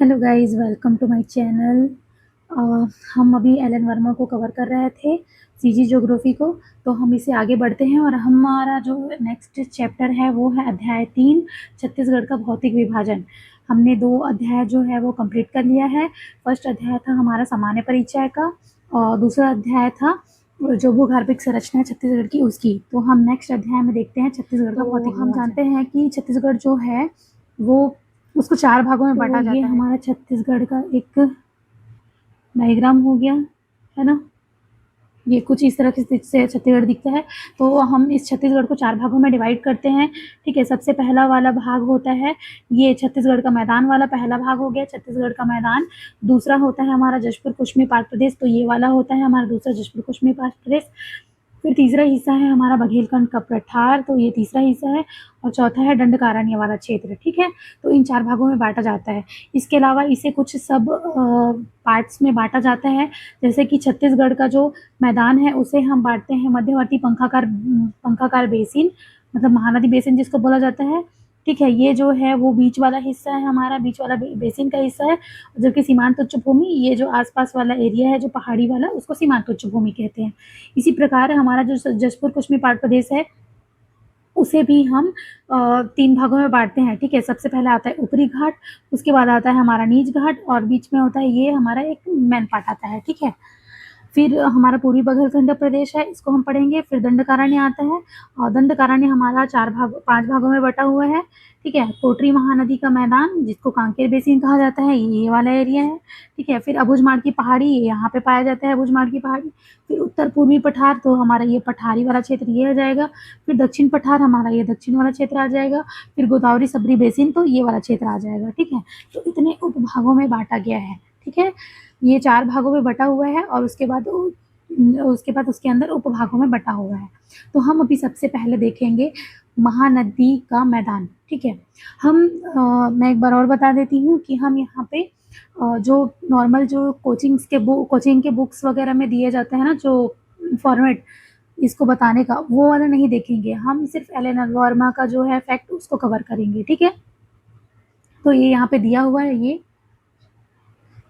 Hello guys, welcome to my channel. हम अभी Elon Verma को कवर कर रहे थे, सीजी ज्योग्राफी को। तो हम इसे आगे बढ़ते हैं और हमारा जो नेक्स्ट चैप्टर है वो है अध्याय 3, छत्तीसगढ़ का भौतिक विभाजन। हमने 2 अध्याय जो है वो कंप्लीट कर लिया है। फर्स्ट अध्याय था हमारा सामान्य परिचय का और दूसरा अध्याय था जो भूगर्भिक संरचना है छत्तीसगढ़ की उसकी। तो हम नेक्स्ट अध्याय में देखते हैं छत्तीसगढ़ का भौतिक विभाजन। हम जानते हैं कि छत्तीसगढ़ जो है वो उसको 4 भागों में बाँटा जाता है। ये हमारा छत्तीसगढ़ का एक डायग्राम हो गया, है ना? ये कुछ इस तरह से छत्तीसगढ़ दिखता है। तो हम इस छत्तीसगढ़ को 4 भागों में डिवाइड करते हैं, ठीक है? सबसे पहला वाला भाग होता है ये छत्तीसगढ़ का मैदान वाला पहला भाग हो गया छत्तीसगढ़ का मैदान। दूसरा होता है हमारा जशपुर कुश्मी पाक प्रदेश, तो ये वाला होता है हमारा दूसरा जशपुर कुश्मी पाक प्रदेश। फिर तीसरा हिस्सा है हमारा बघेलखंड का पठार, तो ये तीसरा हिस्सा है। और चौथा है दंडकारण्य वाला क्षेत्र, ठीक है? तो इन 4 भागों में बाँटा जाता है। इसके अलावा इसे कुछ सब पार्ट्स में बाँटा जाता है, जैसे कि छत्तीसगढ़ का जो मैदान है उसे हम बाँटते हैं मध्यवर्ती पंखाकार बेसिन, मतलब महानदी बेसिन जिसको बोला जाता है, ठीक है? ये जो है वो बीच वाला हिस्सा है हमारा, बीच वाला बेसिन का हिस्सा है। जबकि सीमांत उच्च भूमि, ये जो आस-पास वाला एरिया है जो पहाड़ी वाला, उसको सीमांत उच्च भूमि कहते हैं। इसी प्रकार हमारा जो जशपुर कुश्मी पाक प्रदेश है उसे भी हम 3 भागों में बाँटते हैं, ठीक है? सबसे पहले आता है ऊपरी घाट, उसके बाद आता है हमारा नीच घाट और बीच में होता है ये हमारा एक मैन पाट आता है, ठीक है? फिर हमारा पूर्वी बघेलखंड प्रदेश है, इसको हम पढ़ेंगे। फिर दंडकारण्य आता है और दंडकारण्य हमारा 5 भागों में बटा हुआ है, ठीक है? कोटरी महानदी का मैदान जिसको कांकेर बेसिन कहा जाता है, ये वाला एरिया है, ठीक है? फिर अबुझमाड़ की पहाड़ी, ये यहाँ पे पाया जाता है अबुझमाड़ की पहाड़ी। फिर उत्तर पूर्वी पठार, तो हमारा ये पठारी वाला क्षेत्र ये आ जाएगा। फिर दक्षिण पठार, हमारा ये दक्षिण वाला क्षेत्र आ जाएगा। फिर गोदावरी सबरी बेसिन, तो ये वाला क्षेत्र आ जाएगा, ठीक है? तो इतने उपभागों में बाँटा गया है, ठीक है? ये 4 भागों में बटा हुआ है और उसके बाद उसके अंदर उपभागों में बटा हुआ है। तो हम अभी सबसे पहले देखेंगे महानदी का मैदान, ठीक है? मैं एक बार और बता देती हूँ कि हम यहाँ पे जो नॉर्मल जो कोचिंग के बुक्स वगैरह में दिए जाते हैं ना, जो फॉर्मेट इसको बताने का, वो वाला नहीं देखेंगे। हम सिर्फ एलन वर्मा का जो है फैक्ट उसको कवर करेंगे, ठीक है? तो ये यहाँ पे दिया हुआ है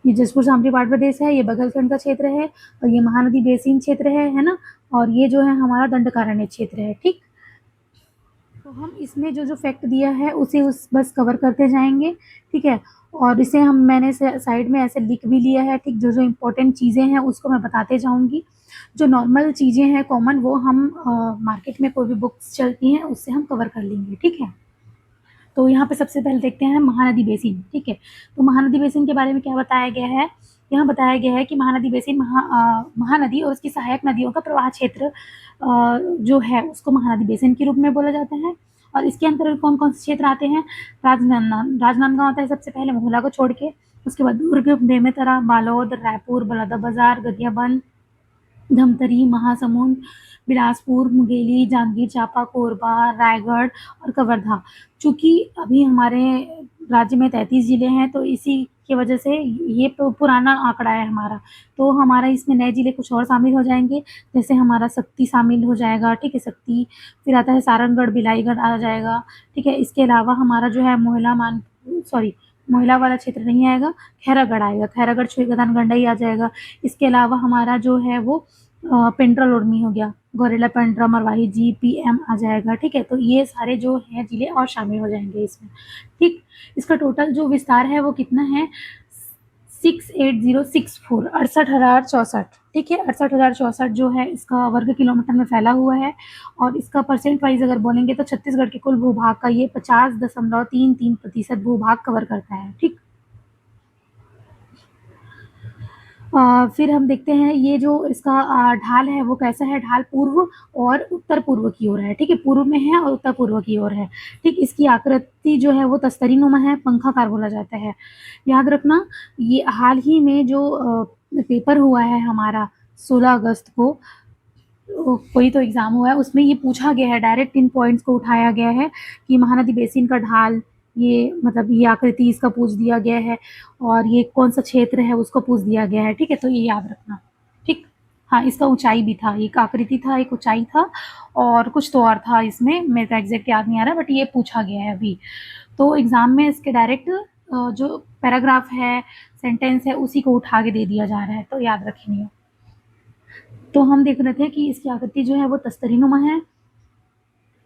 ये जसपुर सामरी पाट प्रदेश है, ये बघेलखंड का क्षेत्र है और ये महानदी बेसिन क्षेत्र है ना? और ये जो है हमारा दंडकारण्य क्षेत्र है, ठीक? तो हम इसमें जो फैक्ट दिया है उसे बस कवर करते जाएंगे, ठीक है? और इसे मैंने साइड में ऐसे लिख भी लिया है, ठीक? जो इम्पोर्टेंट चीज़ें हैं उसको मैं बताते जाऊंगी। जो नॉर्मल चीज़ें हैं कॉमन, वो हम मार्केट में कोई भी बुक्स चलती हैं उससे हम कवर कर लेंगे, ठीक है? तो यहाँ पे सबसे पहले देखते हैं महानदी बेसिन, ठीक है? तो महानदी बेसिन के बारे में क्या बताया गया है? यहाँ बताया गया है कि महानदी बेसिन महानदी और उसकी सहायक नदियों का प्रवाह क्षेत्र जो है उसको महानदी बेसिन के रूप में बोला जाता है। और इसके अंतर्गत कौन-कौन से क्षेत्र आते हैं? राजनांदगांव आता है सबसे पहले मोहला को छोड़ के, उसके बाद दुर्ग, बेमेतरा, बालोद, रायपुर, बलौदाबाजार, गरियाबंद, धमतरी, महासमुंद, बिलासपुर, मुंगेली, जांजगीर चांपा, कोरबा, रायगढ़ और कवर्धा। चूँकि अभी हमारे राज्य में 33 ज़िले हैं, तो इसी की वजह से ये पुराना आंकड़ा है हमारा। तो हमारा इसमें नए ज़िले कुछ और शामिल हो जाएँगे, जैसे हमारा शक्ति शामिल हो जाएगा, ठीक है? शक्ति, फिर आता है सारंगढ़, बिलाईगढ़ आ जाएगा, ठीक है? इसके अलावा हमारा जो है मोहिला वाला क्षेत्र नहीं आएगा, खैरागढ़ आएगा, खैरागढ़, छुईगदान, गंडई आ जाएगा। इसके अलावा हमारा जो है वो पेंड्रा लोडमी हो गया, गौरेला, पेंड्रा, मरवाही, जीपीएम आ जाएगा, ठीक है? तो ये सारे जो हैं ज़िले और शामिल हो जाएंगे इसमें, ठीक? इसका टोटल जो विस्तार है वो कितना है? 68064, 68,064, ठीक है? 68,064 जो है इसका वर्ग किलोमीटर में फैला हुआ है। और इसका परसेंट वाइज अगर बोलेंगे तो छत्तीसगढ़ के कुल भूभाग का ये 50.33% भूभाग कवर करता है, ठीक? फिर हम देखते हैं ये जो इसका ढाल है वो कैसा है? ढाल पूर्व और उत्तर पूर्व की ओर है, ठीक है? पूर्व में है और उत्तर पूर्व की ओर है, ठीक? इसकी आकृति जो है वो तस्तरीनुमा है, पंखाकार बोला जाता है। याद रखना, ये हाल ही में जो पेपर हुआ है हमारा 16 अगस्त को, कोई तो एग्ज़ाम हुआ है, उसमें ये पूछा गया है, डायरेक्ट इन पॉइंट्स को उठाया गया है कि महानदी बेसिन का ढाल, ये मतलब ये आकृति इसका पूछ दिया गया है और ये कौन-सा क्षेत्र है उसको पूछ दिया गया है, ठीक है? तो ये याद रखना, ठीक? हाँ, इसका ऊँचाई भी था, एक आकृति था, एक ऊँचाई था और कुछ तो और था इसमें, मेरे को एग्ज़ैक्ट याद नहीं आ रहा, बट ये पूछा गया है अभी। तो एग्ज़ाम में इसके डायरेक्ट जो पैराग्राफ है, सेंटेंस है, उसी को उठा के दे दिया जा रहा है, तो याद रखेंगे। तो हम देख रहे थे कि इसकी आकृति जो है वो तस्तरीनुमा है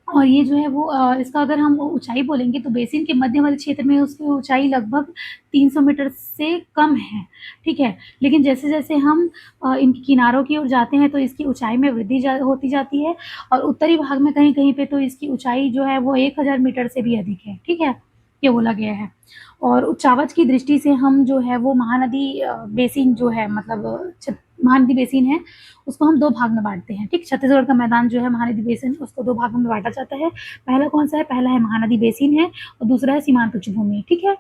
और ये जो है वो इसका अगर हम ऊंचाई बोलेंगे तो बेसिन के मध्यवर्ती क्षेत्र में उसकी ऊंचाई लगभग 300 मीटर से कम है, ठीक है। लेकिन जैसे जैसे हम इनके किनारों की ओर जाते हैं तो इसकी ऊंचाई में वृद्धि होती जाती है और उत्तरी भाग में कहीं कहीं पे तो इसकी ऊंचाई जो है वो 1000 मीटर से भी अधिक है, ठीक है, ये बोला गया है। और उच्चावच की दृष्टि से हम जो है वो महानदी बेसिन जो है मतलब महानदी बेसिन है उसको हम 2 भाग में बाँटते हैं, ठीक। छत्तीसगढ़ का मैदान जो है महानदी बेसिन उसको 2 भागों में बाँटा जाता है। पहला कौन-सा है? पहला है महानदी बेसिन है और दूसरा है सीमांत उच्चभूमि, ठीक है।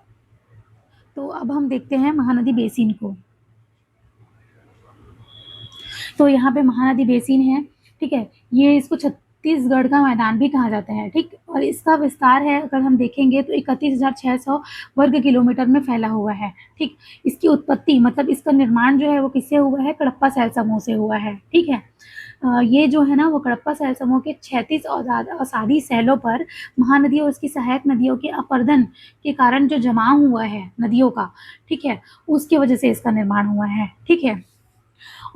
तो अब हम देखते हैं महानदी बेसिन को। तो यहाँ पे महानदी बेसिन है, ठीक है। ये इसको छत्तीसगढ़ का मैदान भी कहा जाता है, ठीक। और इसका विस्तार है अगर हम देखेंगे तो 31,600 वर्ग किलोमीटर में फैला हुआ है, ठीक। इसकी उत्पत्ति मतलब इसका निर्माण जो है वो किससे हुआ है? कडप्पा सैल समूह से हुआ है, ठीक है। ये जो है ना वो कडप्पा सैल समूह के 36 अवसादी सैलों पर महानदी और उसकी सहायक नदियों के अपरदन के कारण जो जमाव हुआ है नदियों का, ठीक है, उसकी वजह से इसका निर्माण हुआ है, ठीक है।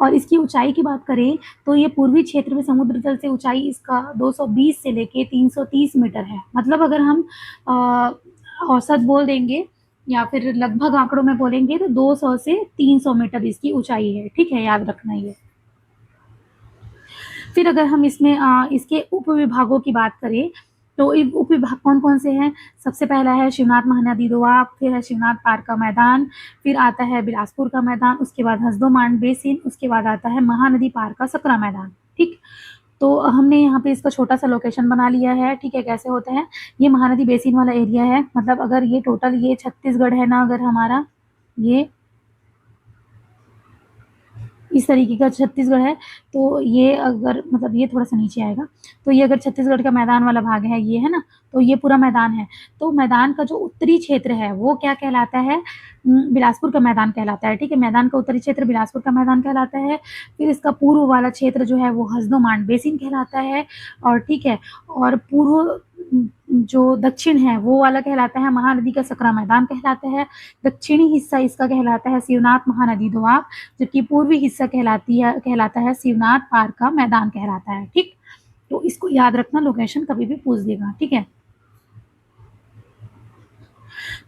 और इसकी ऊंचाई की बात करें तो ये पूर्वी क्षेत्र में समुद्र तल से ऊंचाई इसका 220 से लेके 330 मीटर है। मतलब अगर हम औसत बोल देंगे या फिर लगभग आंकड़ों में बोलेंगे तो 200 से 300 मीटर इसकी ऊंचाई है, ठीक है, याद रखना ये। फिर अगर हम इसमें इसके उप विभागों की बात करें तो उप विभाग कौन कौन से हैं? सबसे पहला है शिवनाथ महानदी दोआब, फिर है शिवनाथ पार का मैदान, फिर आता है बिलासपुर का मैदान, उसके बाद हसदो मांड बेसिन, उसके बाद आता है महानदी पार का सकरा मैदान, ठीक। तो हमने यहाँ पे इसका छोटा सा लोकेशन बना लिया है, ठीक है। कैसे होता है? ये महानदी बेसिन वाला एरिया है, मतलब अगर ये टोटल ये छत्तीसगढ़ है ना, अगर हमारा ये इस तरीके का छत्तीसगढ़ है तो ये अगर मतलब ये थोड़ा सा नीचे आएगा तो ये अगर छत्तीसगढ़ का मैदान वाला भाग है ये है ना, तो ये पूरा मैदान है। तो मैदान का जो उत्तरी क्षेत्र है वो क्या कहलाता है? बिलासपुर का मैदान कहलाता है, ठीक है। मैदान का उत्तरी क्षेत्र बिलासपुर का मैदान कहलाता है। फिर इसका पूर्व वाला क्षेत्र जो है वो हसदो मांड बेसिन कहलाता है और ठीक है। और पूर्व जो दक्षिण है वो वाला कहलाता है महानदी का सकरा मैदान कहलाता है। दक्षिणी हिस्सा इसका कहलाता है शिवनाथ महानदी दोआब, जबकि पूर्वी हिस्सा कहलाता है शिवनाथ पार का मैदान कहलाता है, ठीक। तो इसको याद रखना, लोकेशन कभी भी पूछ देगा, ठीक है।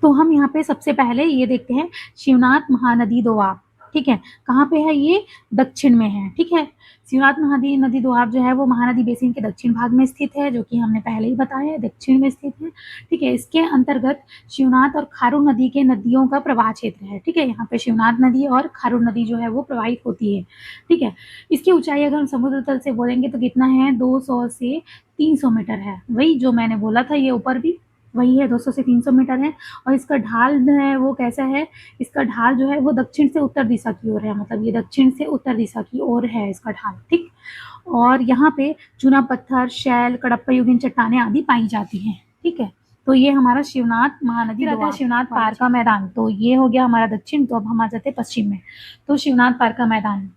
तो हम यहाँ पे सबसे पहले ये देखते हैं शिवनाथ महानदी दोआब, ठीक है। कहाँ पे है ये? दक्षिण में है, ठीक है। शिवनाथ नदी दोआब जो है वो महानदी बेसिन के दक्षिण भाग में स्थित है, जो कि हमने पहले ही बताया है दक्षिण में स्थित है, ठीक है। इसके अंतर्गत शिवनाथ और खारून नदी के नदियों का प्रवाह क्षेत्र है, ठीक है। यहाँ पे शिवनाथ नदी और खारून नदी जो है वो प्रवाहित होती है, ठीक है। इसकी ऊंचाई अगर हम समुद्र तल से बोलेंगे तो कितना है? 200 से 300 मीटर है। वही जो मैंने बोला था ये ऊपर भी वही है, 200 से 300 मीटर है। और इसका ढाल जो है वो कैसा है? इसका ढाल जो है वो दक्षिण से उत्तर दिशा की ओर है, मतलब ये दक्षिण से उत्तर दिशा की ओर है इसका ढाल, ठीक। और यहाँ पे चूना पत्थर, शैल, कडप्पा युगीन चट्टानें आदि पाई जाती हैं, ठीक है। तो ये हमारा शिवनाथ महानदी आता है शिवनाथ पार का मैदान, तो ये हो गया हमारा दक्षिण। तो अब हम आ जाते हैं पश्चिम में, तो शिवनाथ पार का मैदान,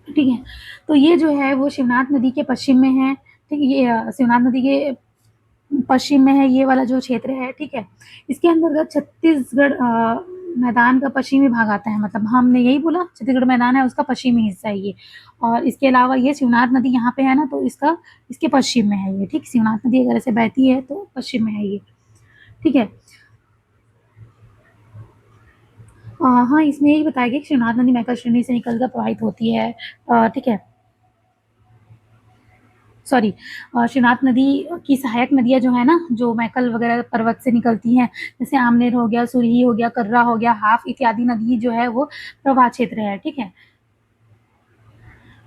ठीक है। तो ये जो है वो शिवनाथ नदी के पश्चिम में है, ठीक। ये शिवनाथ नदी के पश्चिम में है ये वाला जो क्षेत्र है, ठीक है। इसके अंतर्गत छत्तीसगढ़ मैदान का पश्चिमी भाग आता है, मतलब हमने यही बोला छत्तीसगढ़ मैदान है उसका पश्चिमी हिस्सा है ये। और इसके अलावा ये शिवनाथ नदी यहाँ पे है ना, तो इसके पश्चिम में है ये, ठीक। शिवनाथ नदी अगर ऐसे बहती है तो पश्चिम में है ये, ठीक है। हाँ, इसमें यही बताया गया कि शिवनाथ नदी मैकल श्रेणी से निकलकर प्रवाहित होती है, ठीक है। सॉरी, शिवनाथ नदी की सहायक नदियाँ जो है ना, जो मैकल वगैरह पर्वत से निकलती हैं, जैसे आमनेर हो गया, सुरही हो गया, कर्रा हो गया, हाफ इत्यादि नदी जो है वो प्रवाह क्षेत्र है, ठीक है।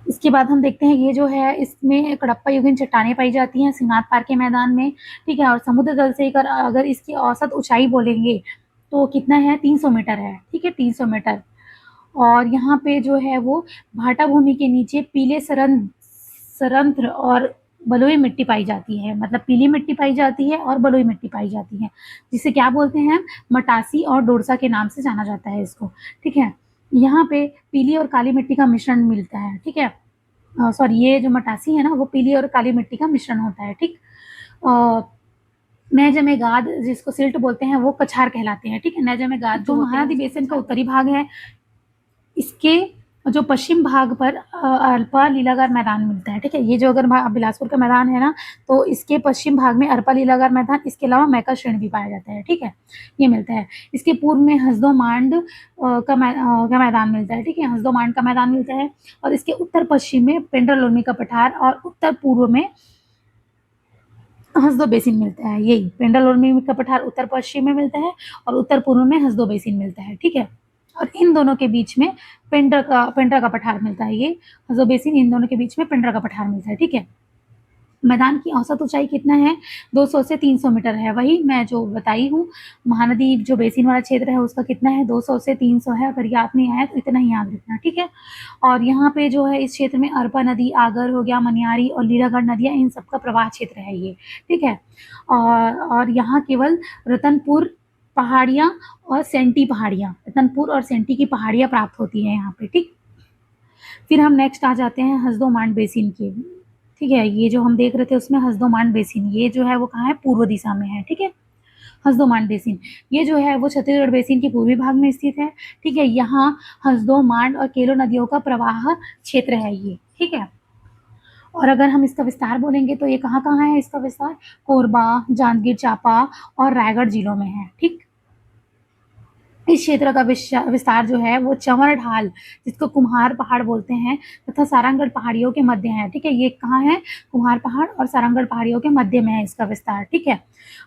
इसके बाद हम देखते हैं ये जो है इसमें कडप्पा युगीन चट्टानें पाई जाती हैं शिवनाथ पार के मैदान में, ठीक है। और समुद्र तल से अगर इसकी औसत ऊंचाई बोलेंगे तो कितना है? 300 मीटर है, ठीक है, 300 मीटर। और यहाँ पे जो है वो भाटा भूमि के नीचे पीले सरंध्र और बलुई मिट्टी पाई जाती है, मतलब पीली मिट्टी पाई जाती है और बलुई मिट्टी पाई जाती है, जिसे क्या बोलते हैं? मटासी और डोरसा के नाम से जाना जाता है इसको, ठीक है। यहाँ पे पीली और काली मिट्टी का मिश्रण मिलता है, ठीक है। सॉरी, ये जो मटासी है ना वो पीली और काली मिट्टी का मिश्रण होता है, ठीक। नैजमेगाद जिसको सिल्ट बोलते हैं वो कछार कहलाते हैं, ठीक है। नैजमेगाद जो महानदी बेसिन का उत्तरी भाग है, इसके जो पश्चिम भाग पर अरपा लीलागार मैदान मिलता है, ठीक है। ये जो अगर बिलासपुर का मैदान है ना, तो इसके पश्चिम भाग में अरपा लीलागार मैदान, इसके अलावा मैका श्रेणी भी पाया जाता है, ठीक है, ये मिलता है। इसके पूर्व में हसदो मांड का मैदान मिलता है, ठीक है, हसदो मांड का मैदान मिलता है। और इसके उत्तर पश्चिम में पेंड्रा लोनी का पठार और उत्तर पूर्व में हसदो बेसिन मिलता है। यही पेंड्रा लोनी का पठार उत्तर पश्चिम में मिलता है और उत्तर पूर्व में हसदो बेसिन मिलता है, ठीक है। और इन दोनों के बीच में पेंड्रा का पठार मिलता है। ये हसदो बेसिन, इन दोनों के बीच में पेंड्रा का पठार मिलता है, ठीक है। मैदान की औसत ऊंचाई कितना है? 200 से 300 मीटर है। वही मैं जो बताई हूँ, महानदी जो बेसिन वाला क्षेत्र है उसका कितना है? 200 से 300 है। अगर याद नहीं आया तो इतना ही याद रखना, ठीक है। और यहाँ पे जो है इस क्षेत्र में अरपा नदी, आगर हो गया, मनियारी और लीलागढ़ नदियाँ, इन सबका प्रवाह क्षेत्र है ये, ठीक है। और यहाँ केवल रतनपुर पहाड़ियाँ और सेंटी पहाड़ियाँ, रतनपुर और सेंटी की पहाड़ियाँ प्राप्त होती हैं यहाँ पे, ठीक। फिर हम नेक्स्ट आ जाते हैं हसदो मांड बेसिन के, ठीक है। ये जो हम देख रहे थे उसमें हसदो मांड बेसिन, ये जो है वो कहाँ है? पूर्व दिशा में है, ठीक है। हसदो मांड बेसिन ये जो है वो छत्तीसगढ़ बेसिन के पूर्वी भाग में स्थित है, ठीक है। यहाँ हसदो मांड और केलो नदियों का प्रवाह क्षेत्र है ये, ठीक है। और अगर हम इसका विस्तार बोलेंगे तो ये कहाँ कहाँ है इसका विस्तार? कोरबा, जांजगीर चांपा और रायगढ़ जिलों में है, ठीक। इस क्षेत्र का विस्तार जो है वो चंवर ढाल, जिसको कुम्हार पहाड़ बोलते हैं, तथा सारंगगढ़ पहाड़ियों के मध्य है, ठीक है। ये कहाँ है? कुम्हार पहाड़ और सारंगगढ़ पहाड़ियों के मध्य में है इसका विस्तार, ठीक है।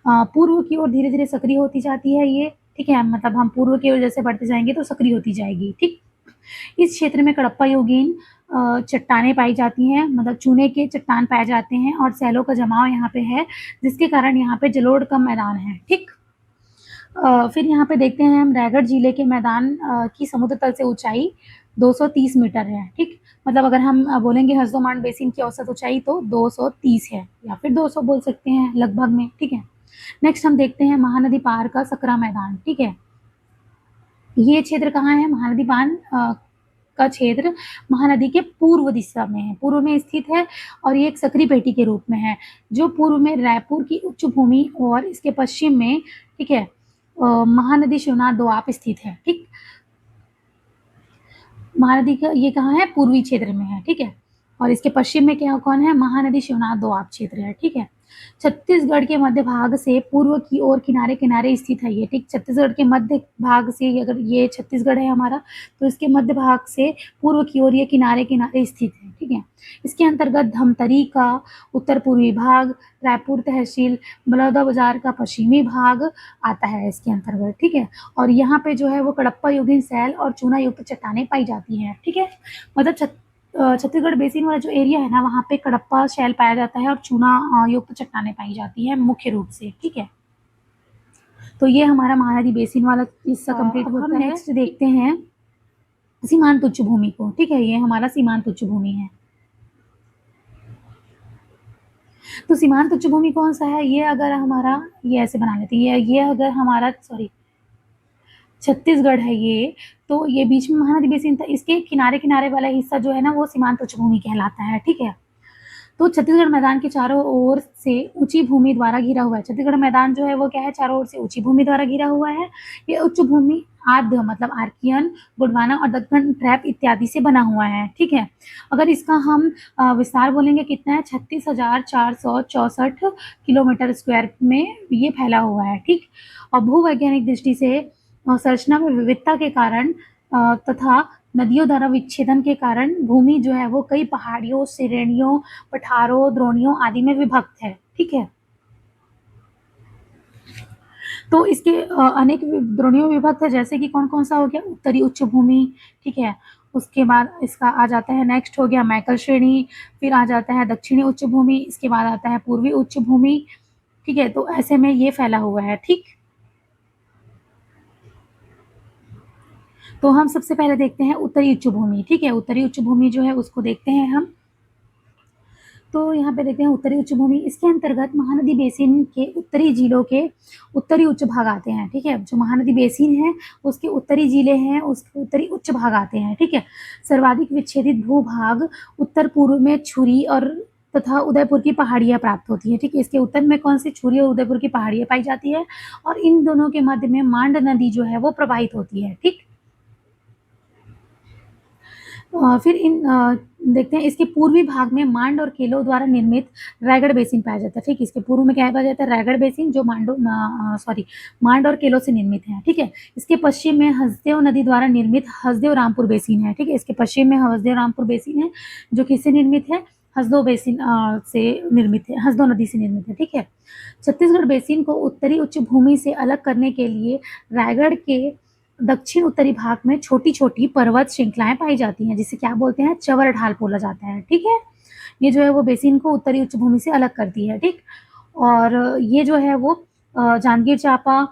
पूर्व की ओर धीरे धीरे सक्रिय होती जाती है ये, ठीक है। मतलब हम पूर्व की ओर जैसे बढ़ते जाएंगे तो सक्रिय होती जाएगी, ठीक। इस क्षेत्र में कडप्पा योगीन चट्टानें पाई जाती हैं, मतलब चूने के चट्टान पाए जाते हैं और सैलों का जमाव यहाँ पे है, जिसके कारण यहाँ पे जलोढ़ का मैदान है, ठीक। फिर यहाँ पे देखते हैं हम रायगढ़ जिले के मैदान की समुद्र तल से ऊंचाई 230 मीटर है, ठीक। मतलब अगर हम बोलेंगे हसदो मांड बेसिन की औसत ऊंचाई तो 230 है, या फिर 200 बोल सकते हैं लगभग में, ठीक है। नेक्स्ट हम देखते हैं महानदी पार का सकरा मैदान, ठीक है। ये क्षेत्र कहाँ है? महानदी पार का क्षेत्र महानदी के पूर्व दिशा में है, पूर्व में स्थित है, और ये एक सक्रिय पेटी के रूप में है, जो पूर्व में रायपुर की उच्च भूमि और इसके पश्चिम में, ठीक है, महानदी शिवनाथ दोआब स्थित है, ठीक। महानदी का ये कहाँ है? पूर्वी क्षेत्र में है, ठीक है। और इसके पश्चिम में क्या कौन है? महानदी शिवनाथ दोआब क्षेत्र है, ठीक है। छत्तीसगढ़ के मध्य भाग से पूर्व की ओर किनारे किनारे स्थित है ये, ठीक। छत्तीसगढ़ के मध्य भाग से, अगर ये छत्तीसगढ़ है हमारा, तो इसके मध्य भाग से पूर्व की ओर ये किनारे किनारे स्थित है, ठीक है। इसके अंतर्गत धमतरी का उत्तर पूर्वी भाग, रायपुर तहसील, बलौदाबाजार का पश्चिमी भाग आता है इसके अंतर्गत, ठीक है। और यहाँ पे जो है वो कडप्पा योगिन सैल और चूना युक्त चट्टानें पाई जाती हैं, ठीक है। मतलब छत्तीसगढ़ बेसिन वाला जो एरिया है ना, वहाँ पे कडप्पा शैल पाया जाता है और चूना युक्त चट्टानें पाई जाती हैं मुख्य रूप से, ठीक है। तो ये हमारा महानदी बेसिन वाला हिस्सा कंप्लीट होता है। नेक्स्ट देखते हैं सीमांत उच्च भूमि को, ठीक है। ये हमारा सीमांत उच्च भूमि है। तो सीमांत उच्च भूमि कौन सा है? ये अगर हमारा, ये ऐसे बना लेते हैं, ये अगर हमारा छत्तीसगढ़ है ये, तो ये बीच में महानदी बेसिन था, इसके किनारे किनारे वाला हिस्सा जो है ना वो सीमांत उच्च भूमि कहलाता है, ठीक है। तो छत्तीसगढ़ मैदान के चारों ओर से ऊंची भूमि द्वारा घिरा हुआ है। छत्तीसगढ़ मैदान जो है वो क्या है? चारों ओर से ऊंची भूमि द्वारा घिरा हुआ है। ये उच्च भूमि आद्य मतलब आर्कियन, गोंडवाना और दक्कन ट्रैप इत्यादि से बना हुआ है, ठीक है। अगर इसका हम विस्तार बोलेंगे कितना है? 36,464 किलोमीटर स्क्वायर में ये फैला हुआ है, ठीक। और भूवैज्ञानिक दृष्टि से संरचना में विविधता के कारण तथा नदियों द्वारा विच्छेदन के कारण भूमि जो है वो कई पहाड़ियों, श्रेणियों, पठारों, द्रोणियों आदि में विभक्त है, ठीक है। तो इसके अनेक द्रोणियों में विभक्त है, जैसे कि कौन कौन सा हो गया? उत्तरी उच्च भूमि, ठीक है। उसके बाद इसका आ जाता है, नेक्स्ट हो गया मैकल श्रेणी, फिर आ जाता है दक्षिणी उच्च भूमि, इसके बाद आता है पूर्वी उच्च भूमि, ठीक है। तो ऐसे में ये फैला हुआ है, ठीक। तो हम सबसे पहले देखते हैं उत्तरी उच्च भूमि, ठीक है। उत्तरी उच्च भूमि जो है उसको देखते हैं हम। तो यहाँ पे देखते हैं उत्तरी उच्च भूमि, इसके अंतर्गत महानदी बेसिन के उत्तरी जिलों के उत्तरी उच्च भाग आते हैं, ठीक है। जो महानदी बेसिन है उसके उत्तरी जिले हैं, उसके उत्तरी उच्च भाग आते हैं, ठीक है। सर्वाधिक विच्छेदित भूभाग उत्तर पूर्व में छुरी और तथा उदयपुर की पहाड़ियाँ प्राप्त होती हैं। ठीक है, इसके उत्तर में कौन सी छुरी और उदयपुर की पहाड़ियाँ पाई जाती है, और इन दोनों के मध्य में मांड नदी जो है वो प्रवाहित होती है। ठीक, फिर देखते हैं इसके पूर्वी भाग में मांड और केलो द्वारा निर्मित रायगढ़ बेसिन पाया जाता है। ठीक, इसके पूर्व में क्या पाया जाता है, रायगढ़ बेसिन, जो मांड और केलो से निर्मित है। ठीक है, इसके पश्चिम में हसदेव नदी द्वारा निर्मित हसदेव रामपुर बेसिन है। ठीक है, इसके पश्चिम में हसदेव रामपुर बेसिन है, जो किससे निर्मित है, हसदो बेसिन से निर्मित है, हसदो नदी से निर्मित है। ठीक है, छत्तीसगढ़ बेसिन को उत्तरी उच्च भूमि से अलग करने के लिए रायगढ़ के दक्षिण उत्तरी भाग में छोटी-छोटी पर्वत श्रृंखलाएँ पाई जाती हैं, जिसे क्या बोलते हैं, चवर ढाल बोला जाता है। ठीक है, ये जो है वो बेसिन को उत्तरी उच्च भूमि से अलग करती है। ठीक, और ये जो है वो जांजगीर चांपा,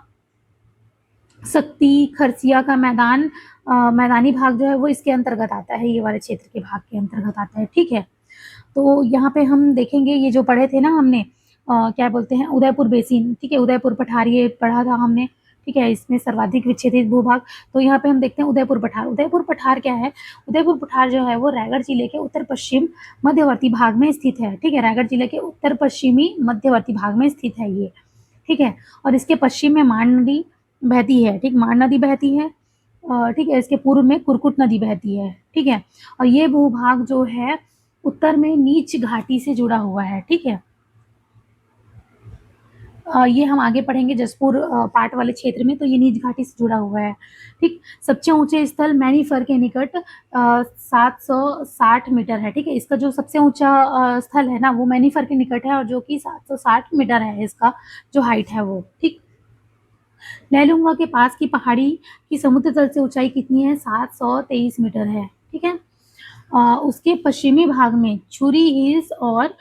सक्ती, खरसिया का मैदानी भाग जो है वो इसके अंतर्गत आता है, ये वाले क्षेत्र के भाग के अंतर्गत आता है। ठीक है, तो यहाँ पे हम देखेंगे, ये जो पढ़े थे ना हमने, क्या बोलते हैं, उदयपुर बेसिन। ठीक है, उदयपुर पठार ये पढ़ा था हमने। ठीक है, इसमें सर्वाधिक विच्छेदित भूभाग। तो यहाँ पे हम देखते हैं उदयपुर पठार। उदयपुर पठार क्या है, उदयपुर पठार जो है वो रायगढ़ जिले के उत्तर पश्चिम मध्यवर्ती भाग में स्थित है। ठीक है, रायगढ़ जिले के उत्तर पश्चिमी मध्यवर्ती भाग में स्थित है ये। ठीक है, और इसके पश्चिम में मांड नदी बहती है। ठीक, मांड नदी बहती है। ठीक है, इसके पूर्व में कुरकुट नदी बहती है। ठीक है, और ये भूभाग जो है उत्तर में नीच घाटी से जुड़ा हुआ है। ठीक है, ये हम आगे पढ़ेंगे जसपुर पाट वाले क्षेत्र में, तो ये नीच घाटी से जुड़ा हुआ है। ठीक, सबसे ऊंचे स्थल मैनीफर के निकट 760 मीटर है। ठीक है, इसका जो सबसे ऊंचा स्थल है ना वो मैनीफर के निकट है, और जो कि 760 मीटर है इसका जो हाइट है वो। ठीक, लैलूंगा के पास की पहाड़ी की समुद्र तल से ऊंचाई कितनी है, 723 मीटर है। ठीक है, उसके पश्चिमी भाग में छुरी हिल्स और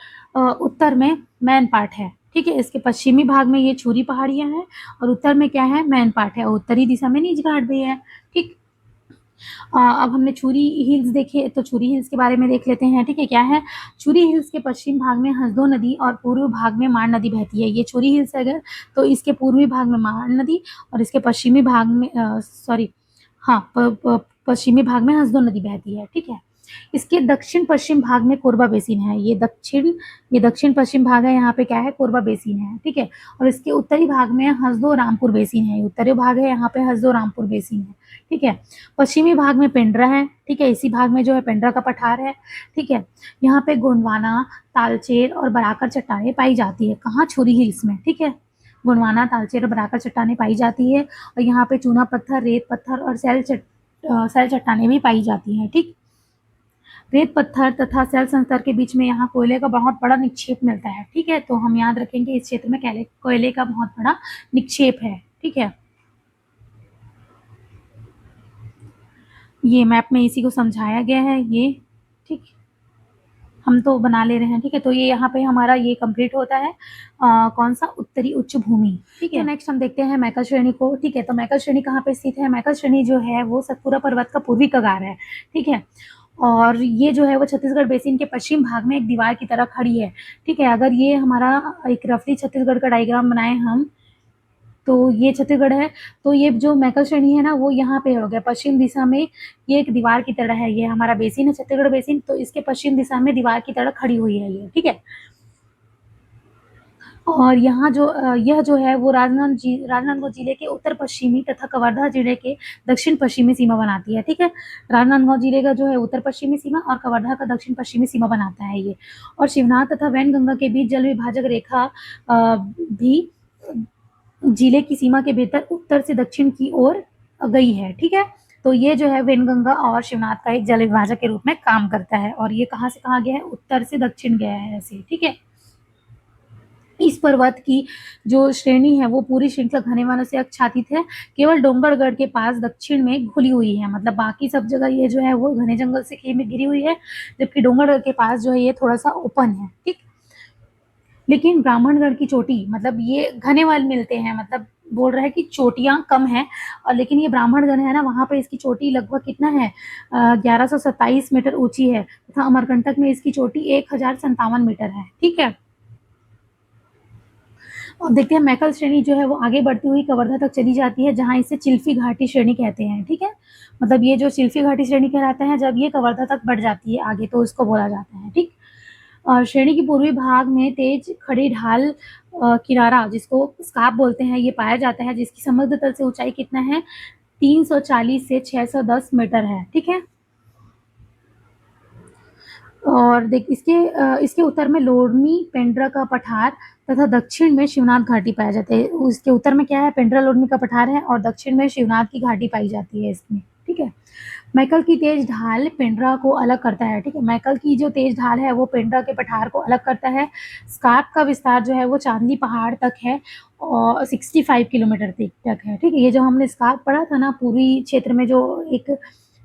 उत्तर में मैनपाट है। ठीक है, इसके पश्चिमी भाग में ये छुरी पहाड़ियां हैं, और उत्तर में क्या है, मैनपाट है, और उत्तरी दिशा में नीच घाट भी है। ठीक, अब हमने छुरी हिल्स देखे, तो छुरी हिल्स के बारे में देख लेते हैं। ठीक है, क्या है, छुरी हिल्स के पश्चिम भाग में हसदो नदी और पूर्व भाग में मांड नदी बहती है। ये छुरी हिल्स है अगर, तो इसके पूर्वी भाग में मांड नदी, और इसके पश्चिमी भाग में पश्चिमी भाग में हसदो नदी बहती है। ठीक है, इसके दक्षिण पश्चिम भाग में कोरबा बेसिन है। ये दक्षिण पश्चिम भाग है, यहाँ पे क्या है, कोरबा बेसिन है। ठीक है, और इसके उत्तरी भाग में हसदो रामपुर बेसिन है। उत्तरी भाग है, यहाँ पे हसदो रामपुर बेसिन है। ठीक है, पश्चिमी भाग में पेंड्रा है। ठीक है, इसी भाग में जो है पेंड्रा का पठार है। ठीक है, यहाँ पे गोंडवाना, तालचेर और बराकर चट्टानें पाई जाती है। कहाँ, छुरी हिल्स में। ठीक है, गोंडवाना, तालचेर और बराकर चट्टानें पाई जाती है, और यहाँ पे चूना पत्थर, रेत पत्थर और सैल चट्टानें भी पाई जाती हैं। ठीक, रेत पत्थर तथा सैल संस्तर के बीच में यहाँ कोयले का बहुत बड़ा निक्षेप मिलता है। ठीक है, तो हम याद रखेंगे इस क्षेत्र में कोयले का बहुत बड़ा निक्षेप है। ठीक है, ये मैप में इसी को समझाया गया है ये। ठीक, हम तो बना ले रहे हैं। ठीक है, तो ये यहाँ पे हमारा ये कंप्लीट होता है कौन सा, उत्तरी उच्च भूमि। ठीक है, तो नेक्स्ट हम देखते हैं मैकल श्रेणी को। ठीक है, तो मैकल श्रेणी कहाँ पे स्थित है, मैकल श्रेणी जो है वो सतपुरा पर्वत का पूर्वी कगार है। ठीक है, और ये जो है वो छत्तीसगढ़ बेसिन के पश्चिम भाग में एक दीवार की तरह खड़ी है। ठीक है, अगर ये हमारा एक रफली छत्तीसगढ़ का डायग्राम बनाए हम, तो ये छत्तीसगढ़ है, तो ये जो मैकल श्रेणी है ना वो यहाँ पे हो गया पश्चिम दिशा में, ये एक दीवार की तरह है। ये हमारा बेसिन है, छत्तीसगढ़ बेसिन, तो इसके पश्चिम दिशा में दीवार की तरह खड़ी हुई है ये। ठीक है, और यहाँ जो यह जो है वो राजनांदगांव जिले के उत्तर पश्चिमी तथा कवर्धा जिले के दक्षिण पश्चिमी सीमा बनाती है। ठीक है, राजनांदगांव जिले का जो है उत्तर पश्चिमी सीमा और कवर्धा का दक्षिण पश्चिमी सीमा बनाता है ये, और शिवनाथ तथा वैनगंगा के बीच जल विभाजक रेखा भी जिले की सीमा के भीतर उत्तर से दक्षिण की ओर गई है। ठीक है, तो ये जो है वेनगंगा और शिवनाथ का एक जल विभाजक के रूप में काम करता है, और ये कहाँ से कहाँ गया है, उत्तर से दक्षिण गया है ऐसे। ठीक है, इस पर्वत की जो श्रेणी है वो पूरी श्रृंखला घने वनों से आच्छादित है, केवल डोंगरगढ़ के पास दक्षिण में खुली हुई है। मतलब बाकी सब जगह ये जो है वो घने जंगल से घिरी हुई है, जबकि डोंगरगढ़ के पास जो है ये थोड़ा सा ओपन है। ठीक, लेकिन ब्राह्मणगढ़ की चोटी, मतलब ये घने वाल मिलते हैं, मतलब बोल रहा है कि चोटियां कम है, और लेकिन ये ब्राह्मणगढ़ है ना वहां पे इसकी चोटी लगभग कितना है, 1127 मीटर ऊंची है, तथा अमरकंटक में इसकी चोटी 1057 मीटर है। ठीक है, अब देखते हैं मैकल श्रेणी जो है वो आगे बढ़ती हुई कवर्धा तक चली जाती है, जहां इसे चिल्फी घाटी श्रेणी कहते हैं। ठीक है, मतलब ये जो चिल्फी घाटी श्रेणी कहलाता है, जब ये कवर्धा तक बढ़ जाती है आगे तो इसको बोला जाता है। ठीक, श्रेणी के पूर्वी भाग में तेज खड़ी ढाल किनारा जिसको स्कार्प बोलते हैं ये पाया जाता है, जिसकी समुद्र तल से ऊंचाई कितना है 340 से 610 मीटर है। ठीक है, और देख इसके उत्तर में लोरमी पेंड्रा का पठार तथा दक्षिण में शिवनाथ घाटी पाया जाता है। उसके उत्तर में क्या है, पेंड्रा लोरमी का पठार है और दक्षिण में शिवनाथ की घाटी पाई जाती है इसमें। ठीक है, मैकल की तेज ढाल पेंड्रा को अलग करता है। ठीक है, मैकल की जो तेज ढाल है वो पेंड्रा के पठार को अलग करता है। स्कार्प का विस्तार जो है वो चांदनी पहाड़ तक है और 65 किलोमीटर तक है। ठीक है, ये जो हमने स्कार्प पढ़ा था ना, पूर्वी क्षेत्र में जो एक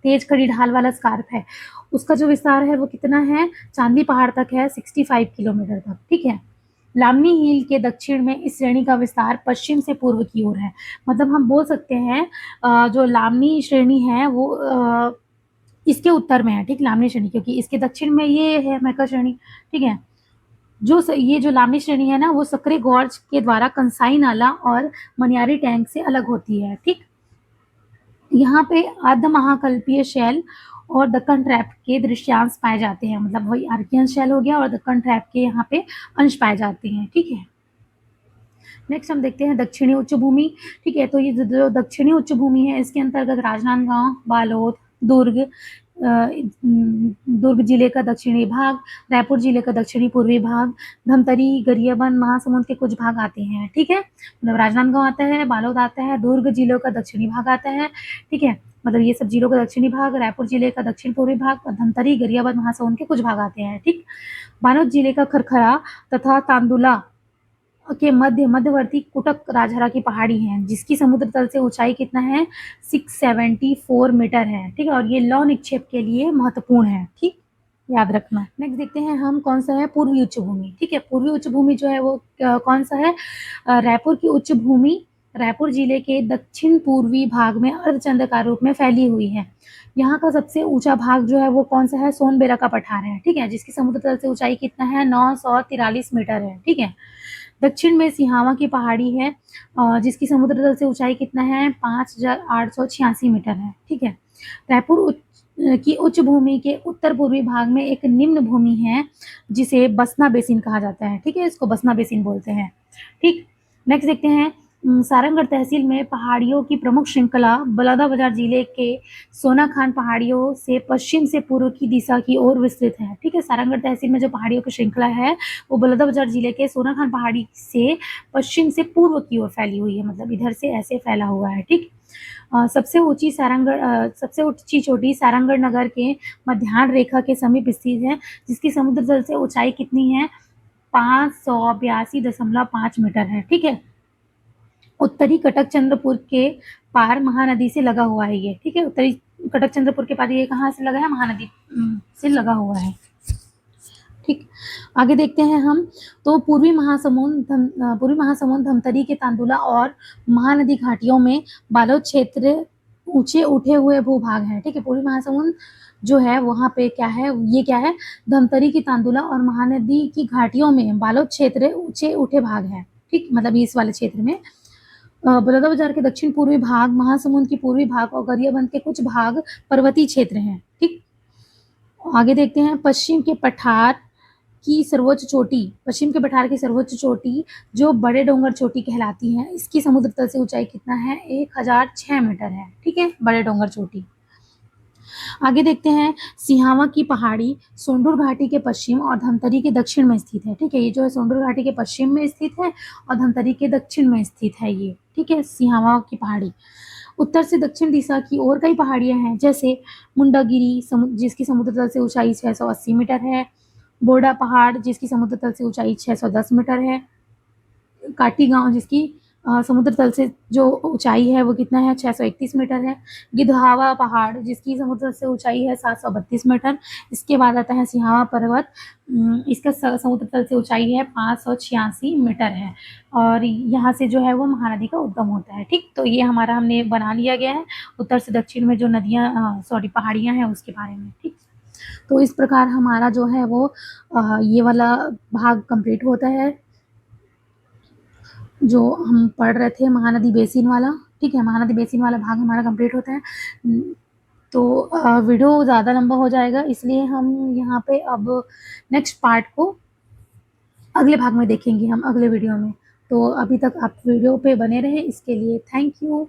तेज खड़ी ढाल वाला स्कार्प है, उसका जो विस्तार है वो कितना है, चांदनी पहाड़ तक है 65 किलोमीटर तक। ठीक है, लामनी हिल के दक्षिण में इस श्रेणी का विस्तार पश्चिम से पूर्व की ओर है। मतलब हम बोल सकते हैं जो लामनी श्रेणी है वो इसके उत्तर में है। ठीक, लामनी श्रेणी, क्योंकि इसके दक्षिण में ये है मैकल श्रेणी। ठीक है, ये जो लामनी श्रेणी है ना वो सकरे गॉर्ज के द्वारा कंसाई नाला और मनियारी टैंक से अलग होती है। ठीक, यहाँ पे अर्ध महाकल्पीय शैल और दक्कन ट्रैप के दृश्यांश पाए जाते हैं। मतलब वही आर्कियन शैल हो गया और दक्कन ट्रैप के यहाँ पे अंश पाए जाते हैं। ठीक है, नेक्स्ट हम देखते हैं दक्षिणी उच्च भूमि। ठीक है, तो ये जो दक्षिणी उच्च भूमि है इसके अंतर्गत राजनांदगांव, बालोद, दुर्ग, दुर्ग जिले का दक्षिणी भाग, रायपुर जिले का दक्षिणी पूर्वी भाग, धमतरी, गरियाबंद, महासमुंद के कुछ भाग आते हैं। ठीक है, मतलब राजनांदगांव आता है, बालोद आता है, दुर्ग जिलों का दक्षिणी भाग आता है। ठीक है, मतलब ये सब जिलों का दक्षिणी भाग, रायपुर जिले का दक्षिण पूर्वी भाग, धमतरी, गरियाबंद, महासमुंद के कुछ भाग आते हैं। ठीक, बालोद जिले का खरखरा तथा तांदुला के मध्यवर्ती कुटक राजहरा की पहाड़ी है, जिसकी समुद्र तल से ऊंचाई कितना है 674 मीटर है। ठीक है, और ये लौ निक्षेप के लिए महत्वपूर्ण है। ठीक, याद रखना। नेक्स्ट देखते हैं हम कौन सा है पूर्वी उच्च भूमि। ठीक है, पूर्वी उच्च भूमि जो है वो कौन सा है, रायपुर की उच्च भूमि रायपुर जिले के दक्षिण पूर्वी भाग में अर्धचंद्राकार रूप में फैली हुई है। यहाँ का सबसे ऊंचा भाग जो है वो कौन सा है, सोनबेरा का पठार है। ठीक है, जिसकी समुद्र तल से ऊंचाई कितना है 943 मीटर है। ठीक है, दक्षिण में सिहावा की पहाड़ी है जिसकी समुद्र तल से ऊंचाई कितना है 5886 मीटर है। ठीक है, रायपुर की उच्च भूमि के उत्तर पूर्वी भाग में एक निम्न भूमि है जिसे बसना बेसिन कहा जाता है। ठीक है, इसको बसना बेसिन बोलते हैं। ठीक, नेक्स्ट देखते हैं सारंगढ़ तहसील में पहाड़ियों की प्रमुख श्रृंखला बलौदाबाजार जिले के सोनाखान पहाड़ियों से पश्चिम से पूर्व की दिशा की ओर विस्तृत है। ठीक है, सारंगढ़ तहसील में जो पहाड़ियों की श्रृंखला है वो बलौदाबाजार जिले के सोनाखान पहाड़ी से पश्चिम से पूर्व की ओर फैली हुई है, मतलब इधर से ऐसे फैला हुआ है। ठीक, सबसे ऊंची चोटी सारंगढ़ नगर के मध्याह्न रेखा के समीप स्थित है, जिसकी समुद्र तल से ऊंचाई कितनी है 582.5 मीटर है। ठीक है, उत्तरी कटक चंद्रपुर के पार महानदी से लगा हुआ है ये। ठीक है, उत्तरी कटक चंद्रपुर के पार ये कहाँ से लगा है, महानदी से लगा हुआ है। ठीक, आगे देखते हैं हम, तो पूर्वी महासमुंद धमतरी के तांदुला और महानदी घाटियों में बालोद क्षेत्र ऊंचे उठे हुए भूभाग है। ठीक है, पूर्वी महासमुंद जो है वहाँ पे क्या है, ये क्या है, धमतरी की तांदुला और महानदी की घाटियों में बालोद क्षेत्र ऊंचे उठे भाग है। ठीक, मतलब इस वाले क्षेत्र में बलौदाबाजार के दक्षिण पूर्वी भाग, महासमुंद की पूर्वी भाग और गरियाबंद के कुछ भाग पर्वतीय क्षेत्र हैं। ठीक, आगे देखते हैं पश्चिम के पठार की सर्वोच्च चोटी जो बड़े डोंगर चोटी कहलाती है, इसकी समुद्र तल से ऊंचाई कितना है 1006 मीटर है। ठीक है, बड़े डोंगर चोटी। आगे देखते हैं सिहावा की पहाड़ी सोंडूर घाटी के पश्चिम और धमतरी के दक्षिण में स्थित है। ठीक है, ये जो है सोंडूर घाटी के पश्चिम में स्थित है और धमतरी के दक्षिण में स्थित है ये। ठीक है, सिहावा की पहाड़ी। उत्तर से दक्षिण दिशा की और कई पहाड़ियां हैं, जैसे मुंडागिरी जिसकी समुद्र तल से ऊंचाई 680 मीटर है, बोर्डा पहाड़ जिसकी समुद्र तल से ऊंचाई 610 मीटर है, काटी गांव जिसकी समुद्र तल से जो ऊंचाई है वो कितना है 631 मीटर है, गिधहावा पहाड़ जिसकी समुद्र तल से ऊंचाई है 732 मीटर। इसके बाद आता है सिहावा पर्वत, इसका समुद्र तल से ऊंचाई है 586 मीटर है और यहाँ से जो है वो महानदी का उद्गम होता है। ठीक, तो ये हमारा हमने बना लिया गया है उत्तर से दक्षिण में जो नदियाँ पहाड़ियाँ हैं उसके बारे में। ठीक, तो इस प्रकार हमारा जो है वो ये वाला भाग कंप्लीट होता है जो हम पढ़ रहे थे महानदी बेसिन वाला। ठीक है, महानदी बेसिन वाला भाग हमारा कंप्लीट होता है। तो वीडियो ज़्यादा लंबा हो जाएगा, इसलिए हम यहाँ पे अब नेक्स्ट पार्ट को अगले भाग में देखेंगे हम अगले वीडियो में। तो अभी तक आप वीडियो पे बने रहें, इसके लिए थैंक यू।